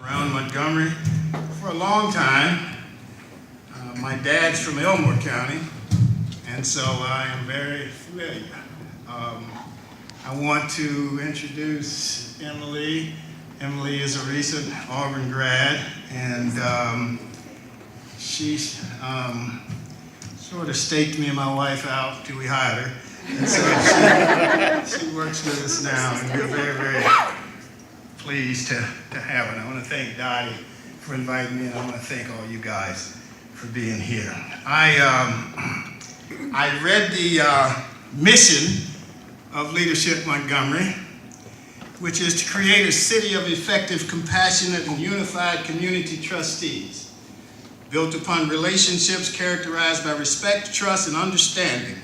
Around Montgomery for a long time. My dad's from Elmore County, and so I am very familiar. I want to introduce Emily. Emily is a recent Auburn grad, and she sort of staked me and my wife out till we hired her. And so she works with us now, and we're very, very pleased to have her. And I want to thank Dottie for inviting me, and I want to thank all you guys for being here. I read the mission of Leadership Montgomery, which is to create a city of effective, compassionate, and unified community trustees, built upon relationships characterized by respect, trust, and understanding.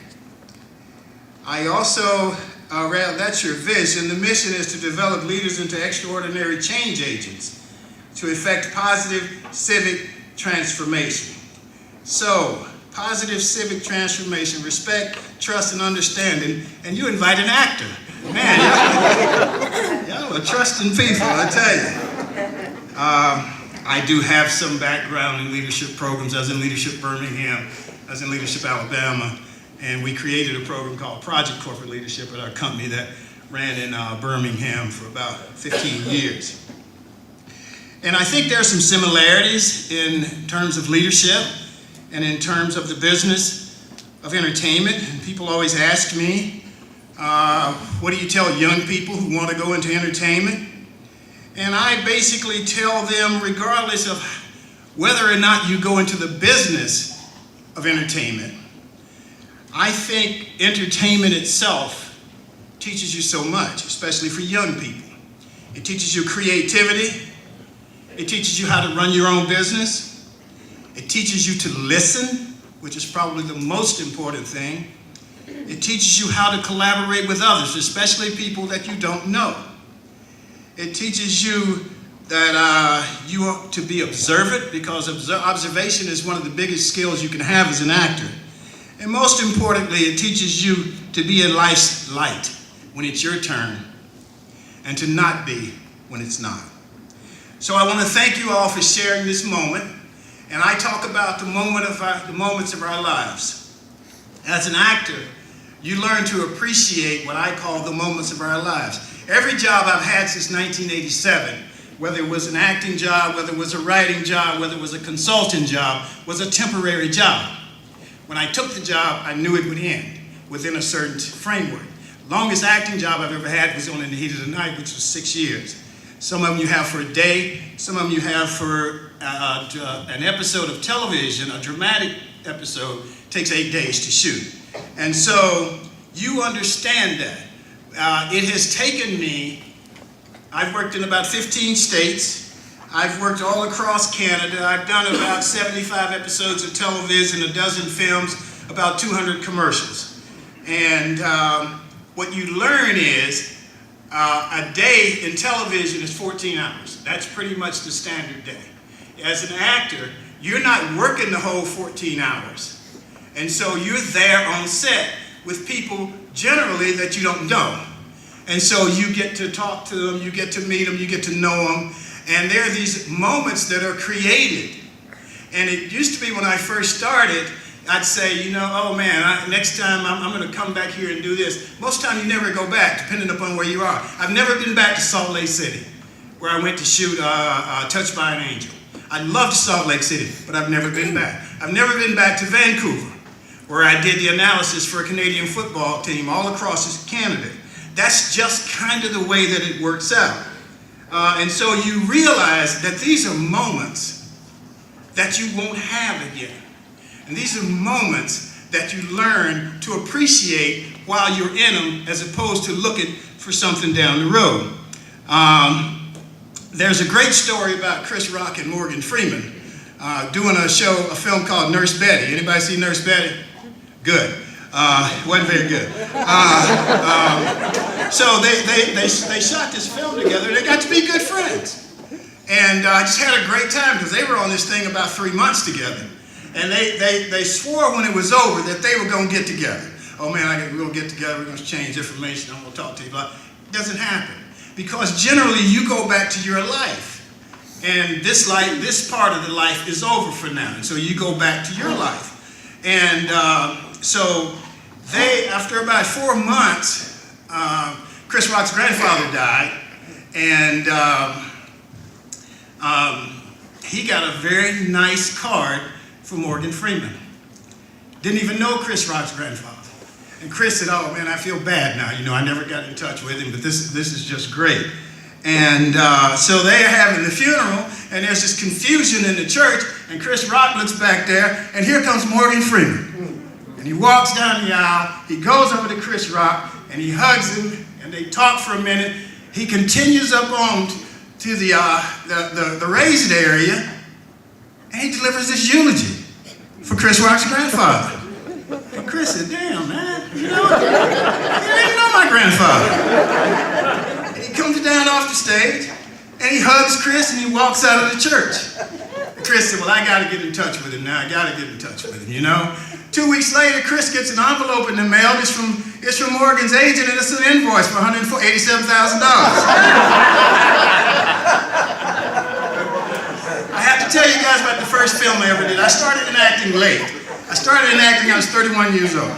I also read, that's your vision. The mission is to develop leaders into extraordinary change agents to effect positive civic transformation. So, positive civic transformation, respect, trust, and understanding, and you invite an actor. Man, y'all are trusting people, I tell you. I do have some background in leadership programs. I was in Leadership Birmingham, I was in Leadership Alabama, and we created a program called Project Corporate Leadership at our company that ran in Birmingham for about 15 years. And I think there are some similarities in terms of leadership and in terms of the business of entertainment. And people always ask me, what do you tell young people who want to go into entertainment? And I basically tell them, regardless of whether or not you go into the business of entertainment, I think entertainment itself teaches you so much, especially for young people. It teaches you creativity. It teaches you how to run your own business. It teaches you to listen, which is probably the most important thing. It teaches you how to collaborate with others, especially people that you don't know. It teaches you that you ought to be observant, because observation is one of the biggest skills you can have as an actor. And most importantly, it teaches you to be in life's light when it's your turn, and to not be when it's not. So I want to thank you all for sharing this moment. And I talk about the moments of our lives. As an actor, you learn to appreciate what I call the moments of our lives. Every job I've had since 1987, whether it was an acting job, whether it was a writing job, whether it was a consulting job, was a temporary job. When I took the job, I knew it would end within a certain framework. Longest acting job I've ever had was on In the Heat of the Night, which was 6 years. Some of them you have for a day, some of them you have for an episode of television. A dramatic episode takes 8 days to shoot. And so you understand that. It has taken me, I've worked in about 15 states. I've worked all across Canada. I've done about 75 episodes of television, a dozen films, about 200 commercials. And what you learn is a day in television is 14 hours. That's pretty much the standard day. As an actor, you're not working the whole 14 hours. And so you're there on set with people generally that you don't know. And so you get to talk to them, you get to meet them, you get to know them. And there are these moments that are created. And it used to be when I first started, I'd say, oh man, next time I'm going to come back here and do this. Most of the time you never go back, depending upon where you are. I've never been back to Salt Lake City, where I went to shoot Touched by an Angel. I loved Salt Lake City, but I've never been back. I've never been back to Vancouver, where I did the analysis for a Canadian football team all across Canada. That's just kind of the way that it works out. And so you realize that these are moments that you won't have again. And these are moments that you learn to appreciate while you're in them, as opposed to looking for something down the road. There's a great story about Chris Rock and Morgan Freeman doing a film called Nurse Betty. Anybody see Nurse Betty? Good. Wasn't very good. So they shot this film together. They got to be good friends. And I just had a great time because they were on this thing about 3 months together. And they swore when it was over that they were going to get together. Oh man, we're going to get together, we're going to exchange information, I'm going to talk to you about it. It doesn't happen. Because generally you go back to your life. And this part of the life is over for now. And so you go back to your life. And so after about 4 months, Chris Rock's grandfather died. And he got a very nice card from Morgan Freeman. Didn't even know Chris Rock's grandfather. And Chris said, oh man, I feel bad now. You know, I never got in touch with him, but this is just great. And so they are having the funeral, and there's this confusion in the church, and Chris Rock looks back there, and here comes Morgan Freeman. And he walks down the aisle, he goes over to Chris Rock, and he hugs him, and they talk for a minute. He continues up on to the raised area, and he delivers this eulogy for Chris Rock's grandfather. And Chris said, damn, man, you know, you didn't even know my grandfather. And he comes down off the stage, and he hugs Chris, and he walks out of the church. And Chris said, well, I got to get in touch with him now. I got to get in touch with him, you know. 2 weeks later, Chris gets an envelope in the mail. It's from Morgan's agent, and it's an invoice for $187,000. I have to tell you guys about the first film I ever did. I started in acting late. I started in acting, I was 31 years old.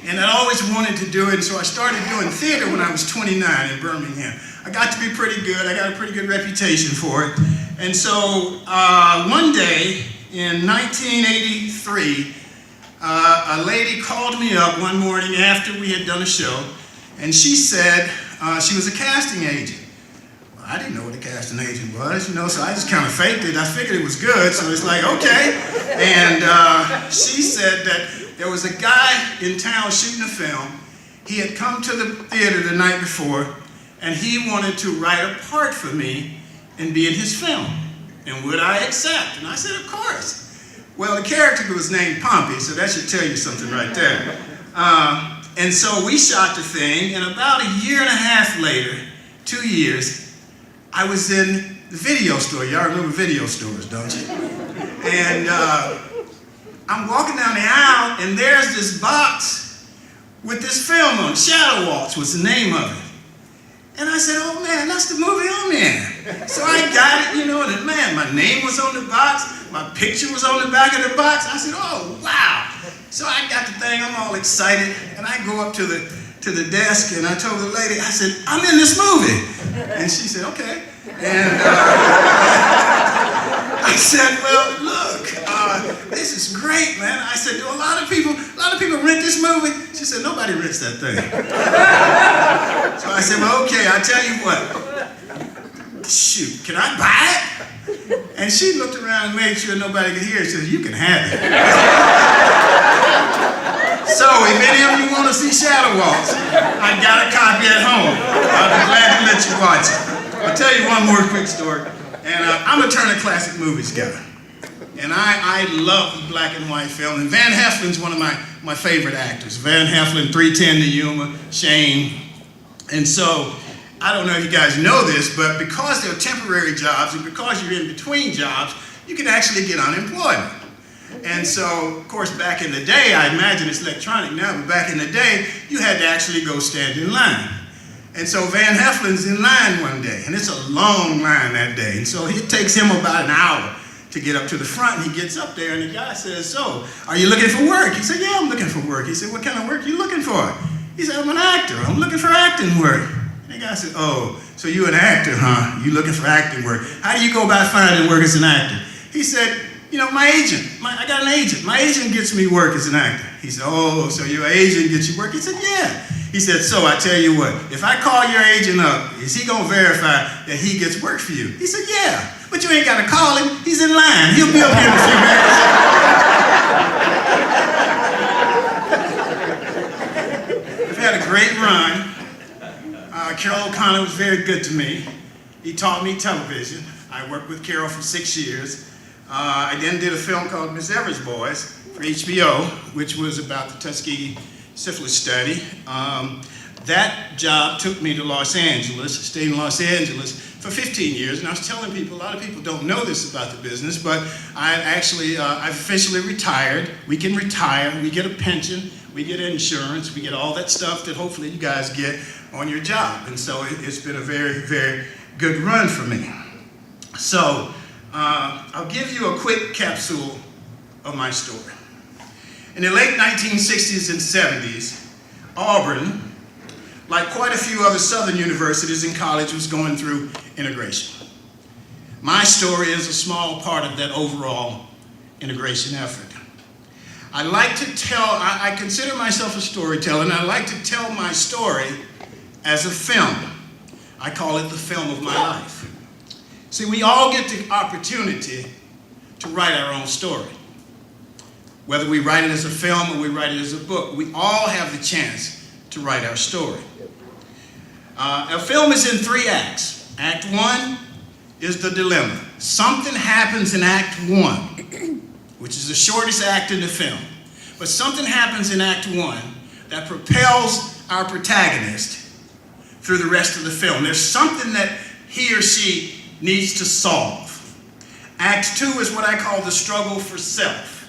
And I always wanted to do it, and so I started doing theater when I was 29 in Birmingham. I got to be pretty good. I got a pretty good reputation for it. And so one day in 1983, a lady called me up one morning after we had done a show, and she said she was a casting agent. I didn't know what a casting agent was, you know, so I just kind of faked it. I figured it was good, so it's like, okay. And she said that there was a guy in town shooting a film. He had come to the theater the night before, and he wanted to write a part for me and be in his film. And would I accept? And I said, of course. Well, the character was named Pompey, so that should tell you something right there. And so we shot the thing, and about a year and a half later, 2 years, I was in the video store. Y'all remember video stores, don't you? And I'm walking down the aisle, and there's this box with this film on it. Shadow Waltz was the name of it. And I said, oh man, that's the movie I'm in. So I got it, you know, and man, my name was on the box, my picture was on the back of the box. I said, oh wow. So I got the thing, I'm all excited, and I go up to the desk, and I told the lady, I said, I'm in this movie. And she said, okay. And I said, well, look, this is great, man. I said, do a lot of people rent this movie? She said, nobody rents that thing. So I said, well, okay, I'll tell you what. Shoot, can I buy it? And she looked around and made sure nobody could hear it. She said, you can have it. So if any of you want to see Shadow Waltz, I got a copy at home. I'll be glad to let you watch it. I'll tell you one more quick story. And I'm a Turner Classic Movies guy. And I love the black and white film. And Van Heflin's one of my favorite actors. Van Heflin, 310 to Yuma, Shane. And so, I don't know if you guys know this, but because they're temporary jobs and because you're in between jobs, you can actually get unemployment. And so, of course, back in the day, I imagine it's electronic now, but back in the day, you had to actually go stand in line. And so Van Heflin's in line one day, and it's a long line that day. And so it takes him about an hour to get up to the front, and he gets up there, and the guy says, so, are you looking for work? He said, yeah, I'm looking for work. He said, what kind of work are you looking for? He said, I'm an actor. I'm looking for acting work. And the guy said, oh, so you're an actor, huh? You looking for acting work. How do you go about finding work as an actor? He said, you know, my agent. I got an agent. My agent gets me work as an actor. He said, oh, so your agent gets you work? He said, yeah. He said, so I tell you what, if I call your agent up, is he going to verify that he gets work for you? He said, yeah, but you ain't got to call him. He's in line. He'll be up here in a few minutes. We've had a great run. Carol O'Connor was very good to me. He taught me television. I worked with Carol for 6 years. I then did a film called Miss Everett's Boys for HBO, which was about the Tuskegee syphilis study. That job took me to Los Angeles, stayed in Los Angeles for 15 years, and I was telling people, a lot of people don't know this about the business, but I've officially retired. We can retire, we get a pension, we get insurance, we get all that stuff that hopefully you guys get on your job. And so it's been a very, very good run for me. So I'll give you a quick capsule of my story. In the late 1960s and 70s, Auburn, like quite a few other southern universities and colleges, was going through integration. My story is a small part of that overall integration effort. I consider myself a storyteller, and I like to tell my story as a film. I call it the film of my life. See, we all get the opportunity to write our own story. Whether we write it as a film or we write it as a book, we all have the chance to write our story. A film is in 3 acts. Act 1 is the dilemma. Something happens in Act 1, which is the shortest act in the film. But something happens in Act 1 that propels our protagonist through the rest of the film. There's something that he or she needs to solve. Act 2 is what I call the struggle for self.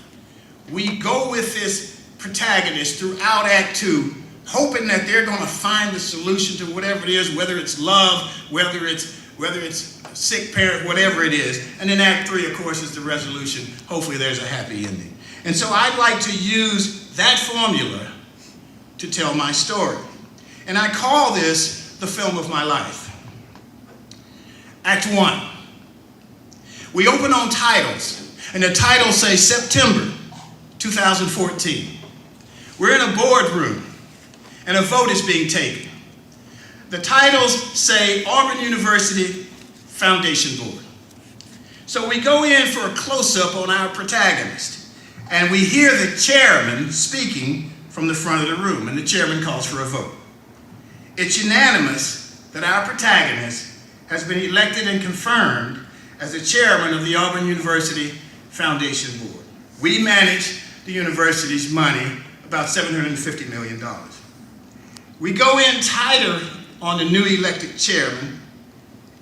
We go with this protagonist throughout Act 2, hoping that they're going to find the solution to whatever it is, whether it's love, whether it's a sick parent, whatever it is. And then Act 3, of course, is the resolution. Hopefully there's a happy ending. And so I'd like to use that formula to tell my story. And I call this the film of my life. Act 1. We open on titles, and the titles say September 2014. We're in a boardroom, and a vote is being taken. The titles say Auburn University Foundation Board. So we go in for a close-up on our protagonist, and we hear the chairman speaking from the front of the room, and the chairman calls for a vote. It's unanimous that our protagonist has been elected and confirmed as the chairman of the Auburn University Foundation Board. We manage the university's money, about $750 million. We go in tighter on the new elected chairman,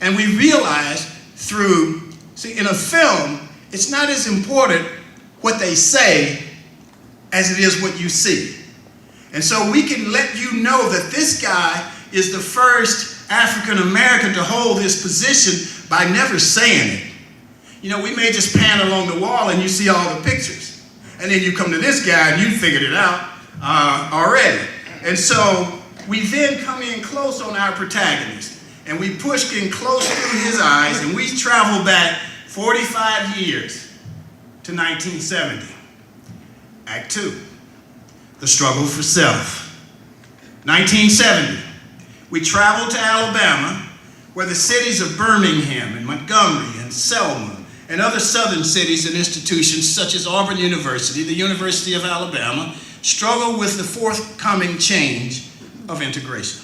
and we realize in a film, it's not as important what they say as it is what you see. And so we can let you know that this guy is the first African American to hold this position by never saying it. You know, we may just pan along the wall and you see all the pictures. And then you come to this guy and you figured it out already. And so we then come in close on our protagonist. And we push in close through his eyes, and we travel back 45 years to 1970. Act 2, the struggle for self. 1970, we travel to Alabama, where the cities of Birmingham and Montgomery and Selma and other southern cities and institutions such as Auburn University, the University of Alabama, struggle with the forthcoming change of integration.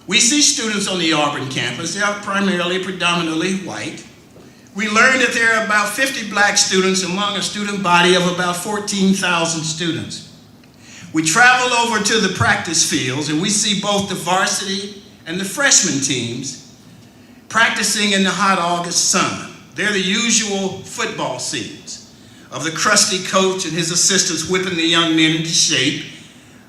We see students on the Auburn campus. They are predominantly white. We learn that there are about 50 black students among a student body of about 14,000 students. We travel over to the practice fields, and we see both the varsity and the freshman teams practicing in the hot August sun. They're the usual football scenes of the crusty coach and his assistants whipping the young men into shape.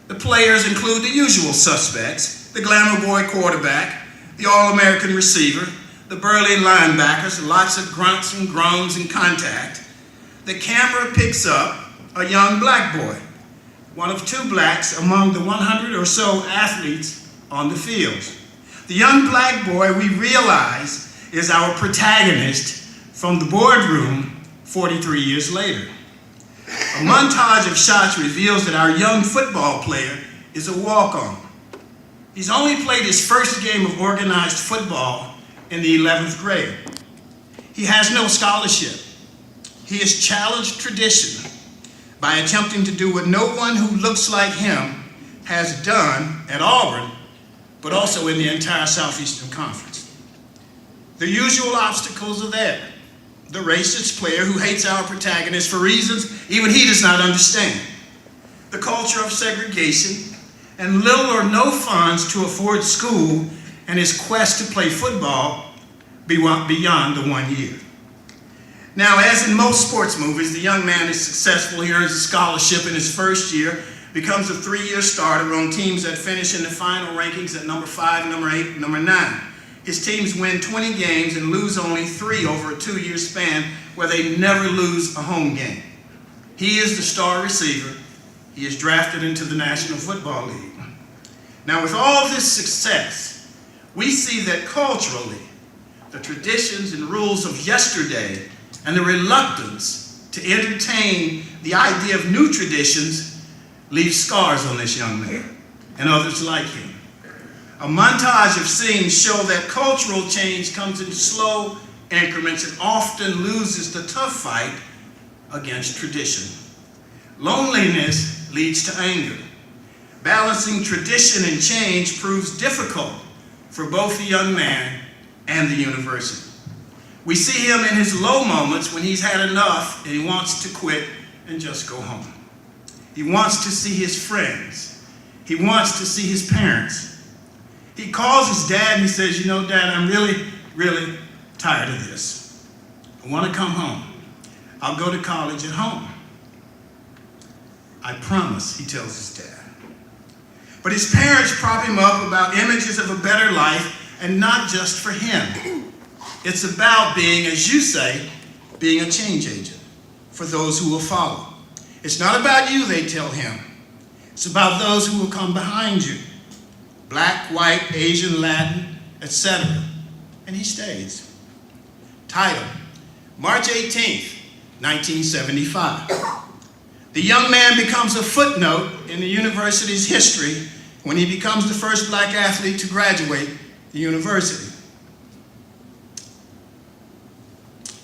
The players include the usual suspects: the glamour boy quarterback, the all-American receiver, the burly linebackers, lots of grunts and groans and contact. The camera picks up a young black boy, one of 2 blacks among the 100 or so athletes on the fields. The young black boy, we realize, is our protagonist from the boardroom 43 years later. A montage of shots reveals that our young football player is a walk-on. He's only played his first game of organized football in the 11th grade. He has no scholarship. He has challenged tradition by attempting to do what no one who looks like him has done at Auburn, but also in the entire Southeastern Conference. The usual obstacles are there. The racist player who hates our protagonist for reasons even he does not understand. The culture of segregation, and little or no funds to afford school, and his quest to play football beyond the 1 year. Now, as in most sports movies, the young man is successful. He earns a scholarship in his first year, becomes a 3-year starter on teams that finish in the final rankings at number 5, number 8, number 9. His teams win 20 games and lose only 3 over a 2-year span, where they never lose a home game. He is the star receiver. He is drafted into the National Football League. Now, with all this success, we see that culturally, the traditions and rules of yesterday and the reluctance to entertain the idea of new traditions leave scars on this young man and others like him. A montage of scenes show that cultural change comes in slow increments and often loses the tough fight against tradition. Loneliness leads to anger. Balancing tradition and change proves difficult for both the young man and the university. We see him in his low moments when he's had enough and he wants to quit and just go home. He wants to see his friends. He wants to see his parents. He calls his dad and he says, "You know, Dad, I'm really, really tired of this. I want to come home. I'll go to college at home." "I promise," he tells his dad. But his parents prop him up about images of a better life, and not just for him. It's about being, as you say, being a change agent for those who will follow. It's not about you, they tell him. It's about those who will come behind you. Black, white, Asian, Latin, etc. And he stays. Title, March 18th, 1975. The young man becomes a footnote in the university's history when he becomes the first black athlete to graduate the university.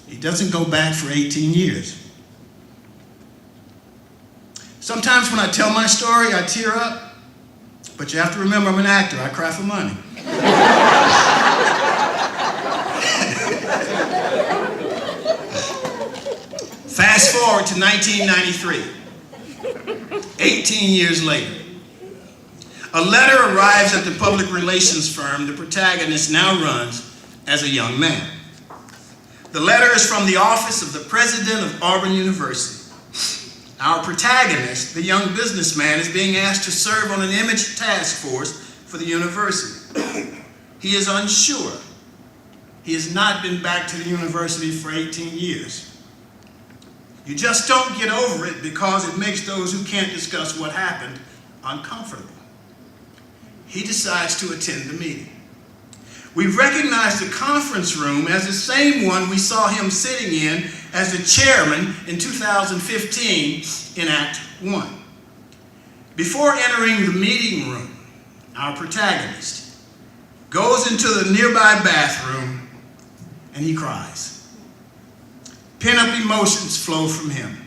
He doesn't go back for 18 years. Sometimes when I tell my story, I tear up. But you have to remember, I'm an actor. I cry for money. Fast forward to 1993, 18 years later. A letter arrives at the public relations firm the protagonist now runs as a young man. The letter is from the office of the president of Auburn University. Our protagonist, the young businessman, is being asked to serve on an image task force for the university. He is unsure. He has not been back to the university for 18 years. You just don't get over it because it makes those who can't discuss what happened uncomfortable. He decides to attend the meeting. We recognize the conference room as the same one we saw him sitting in as the chairman in 2015 in Act 1. Before entering the meeting room, our protagonist goes into the nearby bathroom and he cries. Pent-up emotions flow from him.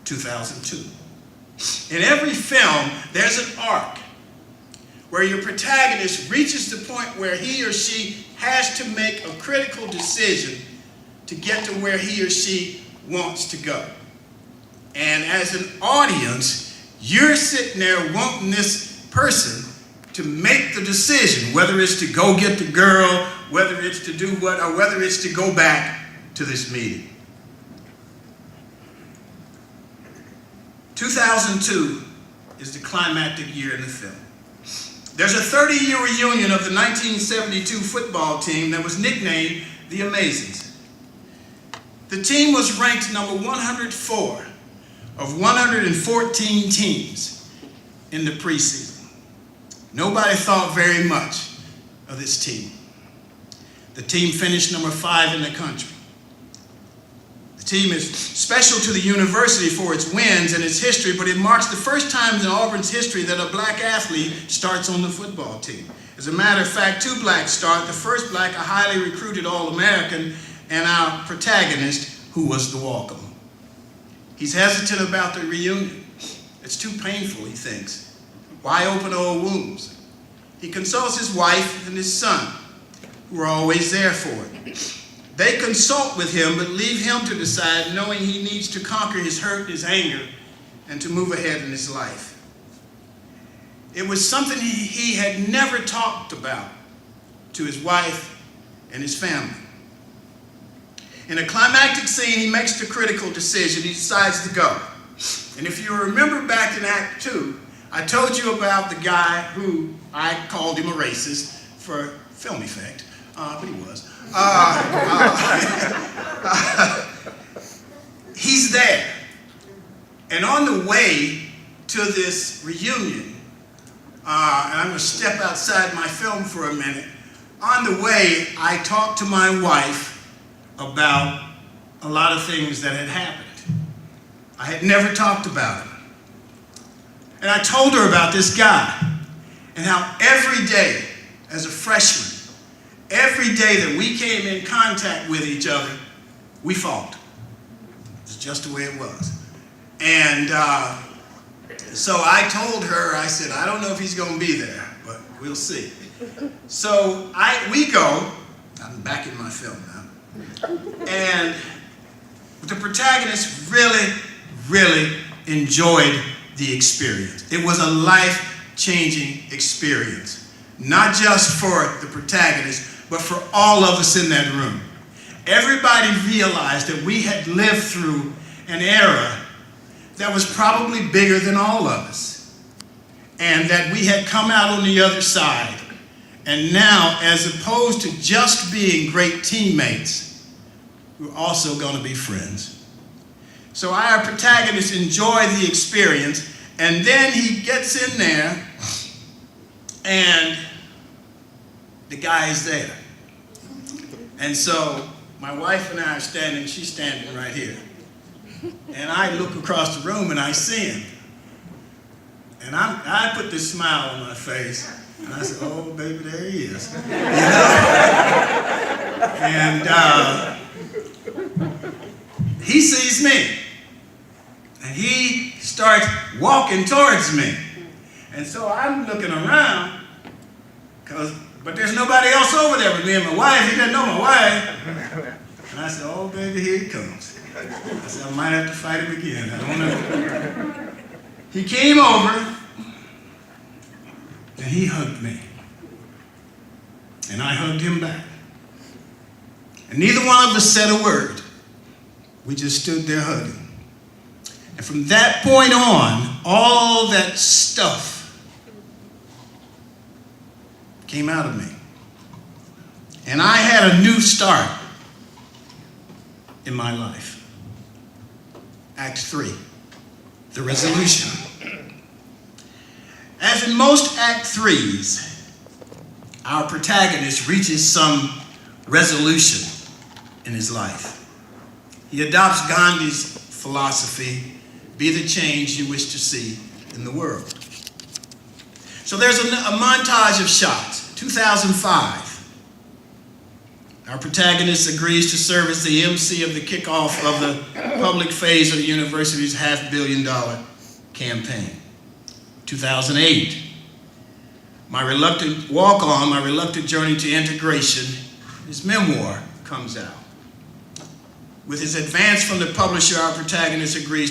2002. In every film, there's an arc where your protagonist reaches the point where he or she has to make a critical decision to get to where he or she wants to go. And as an audience, you're sitting there wanting this person to make the decision, whether it's to go get the girl, whether it's to do what, or whether it's to go back to this meeting. 2002 is the climactic year in the film. There's a 30-year reunion of the 1972 football team that was nicknamed the Amazies. The team was ranked number 104 of 114 teams in the preseason. Nobody thought very much of this team. The team finished number 5 in the country. The team is special to the university for its wins and its history, but it marks the first time in Auburn's history that a black athlete starts on the football team. As a matter of fact, 2 blacks start, the first black, a highly recruited All-American, and our protagonist, who was the walk-on. He's hesitant about the reunion. It's too painful, he thinks. Why open old wounds? He consults his wife and his son, who are always there for him. They consult with him, but leave him to decide, knowing he needs to conquer his hurt, his anger, and to move ahead in his life. It was something he had never talked about to his wife and his family. In a climactic scene, he makes the critical decision. He decides to go. And if you remember back in Act 2, I told you about the guy who I called him a racist for film effect, but he was. He's there. And on the way to this reunion, and I'm going to step outside my film for a minute. On the way, I talked to my wife about a lot of things that had happened. I had never talked about him. And I told her about this guy and how every day as a freshman, every day that we came in contact with each other, we fought. It's just the way it was. And so I told her, I said, I don't know if he's going to be there, but we'll see. So we go, I'm back in my film now, and the protagonist really, really enjoyed the experience. It was a life-changing experience, not just for the protagonist, but for all of us in that room. Everybody realized that we had lived through an era that was probably bigger than all of us, and that we had come out on the other side. And now, as opposed to just being great teammates, we're also going to be friends. So our protagonist enjoyed the experience, and then he gets in there, and the guy is there. And so my wife and I are standing, she's standing right here. And I look across the room and I see him. And I put this smile on my face. And I said, oh, baby, there he is. You know? And he sees me. And he starts walking towards me. And so I'm looking around, but there's nobody else over there with me and my wife. He doesn't know my wife. And I said, oh, baby, here he comes. I said, I might have to fight him again. I don't know. He came over, and he hugged me. And I hugged him back. And neither one of us said a word. We just stood there hugging. And from that point on, all that stuff came out of me. And I had a new start in my life. Act 3, the resolution. As in most Act 3s, our protagonist reaches some resolution in his life. He adopts Gandhi's philosophy, be the change you wish to see in the world. So there's a montage of shots. 2005. Our protagonist agrees to serve as the MC of the kickoff of the public phase of the university's $500 million campaign. 2008, my reluctant walk-on, my reluctant journey to integration, his memoir comes out. With his advance from the publisher, our protagonist agrees to